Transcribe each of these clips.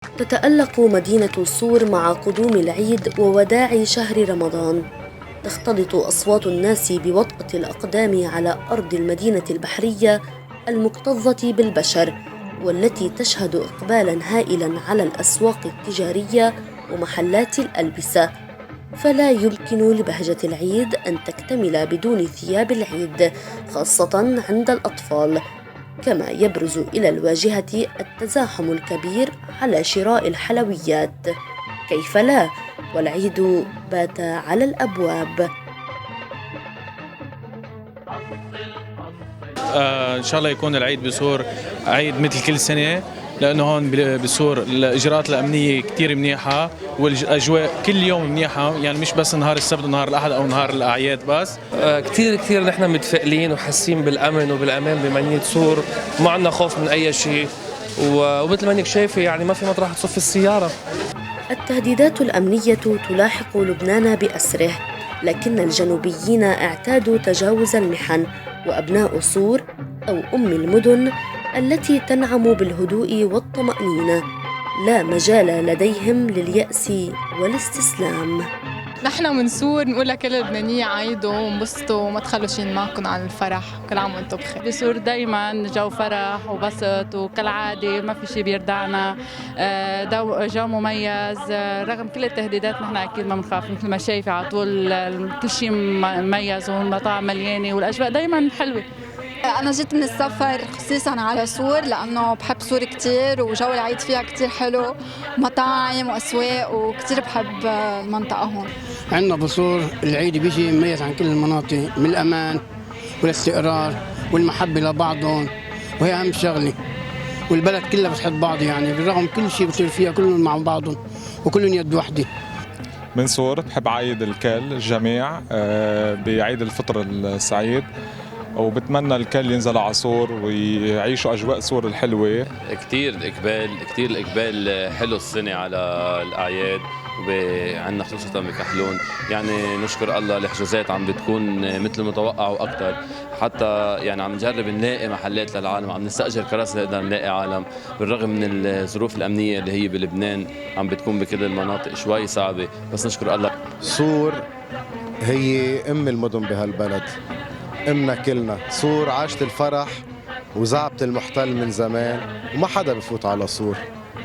تتألق مدينة صور مع قدوم العيد ووداع شهر رمضان. تختلط أصوات الناس بوطأة الأقدام على أرض المدينة البحرية المكتظة بالبشر، والتي تشهد إقبالاً هائلاً على الأسواق التجارية ومحلات الألبسة. فلا يمكن لبهجة العيد أن تكتمل بدون ثياب العيد، خاصة عند الأطفال. كما يبرز إلى الواجهة التزاحم الكبير على شراء الحلويات. كيف لا والعيد بات على الأبواب. إن شاء الله يكون العيد بصور عيد مثل كل سنة، لأنه هون بصور الإجراءات الأمنية كتير منيحة والأجواء كل يوم منيحة، يعني مش بس نهار السبت ونهار الأحد أو نهار الأعياد بس. كتير نحن متفائلين وحاسين بالأمن وبالأمان بمدينة صور، ما عندنا خوف من أي شيء، ومثل ما انك شايفة يعني ما في مطرح تصف السيارة. التهديدات الأمنية تلاحق لبنان بأسره، لكن الجنوبيين اعتادوا تجاوز المحن، وأبناء صور أو أم المدن التي تنعم بالهدوء والطمأنينة لا مجال لديهم لليأس والاستسلام. نحن من صور نقول لكل اللبنانية عيدوا وانبسطوا وما تخلوا شي معكم عن الفرح، كل عام وانتم بخير. بصور دايما جو فرح وبسط، وكالعادة ما في شي بيردعنا، جو مميز رغم كل التهديدات. نحن اكيد ما بنخاف، مثل ما شايفة على طول كل شيء مميز والمطاعم مليانة والاجواء دايما حلوة. أنا جيت من السفر خصيصاً على صور لأنه بحب صور كتير، وجو العيد فيها كتير حلو، مطاعم وأسواق، وكتير بحب المنطقة هون. عندنا بصور العيد بيجي مميز عن كل المناطق من الأمان والاستقرار والمحبة لبعضهم، وهي أهم شغلة، والبلد كلها بتحب بعض، يعني بالرغم كل شيء بصير فيها كلهم مع بعضهم وكلهم يد وحدة. من صور بحب عايد الجميع بعيد الفطر السعيد، وبتمنى الكل ينزل على صور ويعيشوا أجواء صور الحلوة. كتير الإقبال حلو السنة على الأعياد، وعندنا خصوصا بكحلون، يعني نشكر الله الحجوزات عم بتكون مثل المتوقع وأكثر، حتى يعني عم نجرب نلاقي محلات للعالم، عم نستأجر كراسي نقدر نلاقي عالم، بالرغم من الظروف الأمنية اللي هي بلبنان عم بتكون بكل المناطق شوي صعبة، بس نشكر الله. صور هي أم المدن بهالبلد، امنا كلنا. صور عاشت الفرح وزعبت المحتل من زمان، وما حدا بفوت على صور،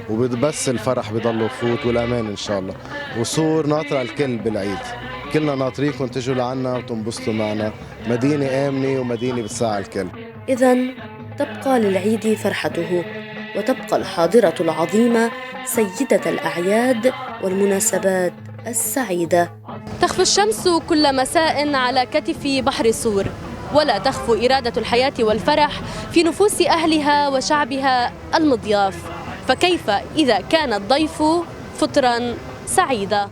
وبس الفرح بضل يفوت والامان ان شاء الله. وصور ناطره الكل بالعيد، كلنا ناطريكم تجوا لعنا وتنبسطوا معنا. مدينه امنه ومدينه بتساعد الكل. إذن تبقى للعيد فرحته، وتبقى الحاضرة العظيمة سيدة الأعياد والمناسبات السعيدة. تخفى الشمس كل مساء على كتف بحر صور، ولا تخفو إرادة الحياة والفرح في نفوس أهلها وشعبها المضياف. فكيف إذا كان الضيف فطرا سعيدا؟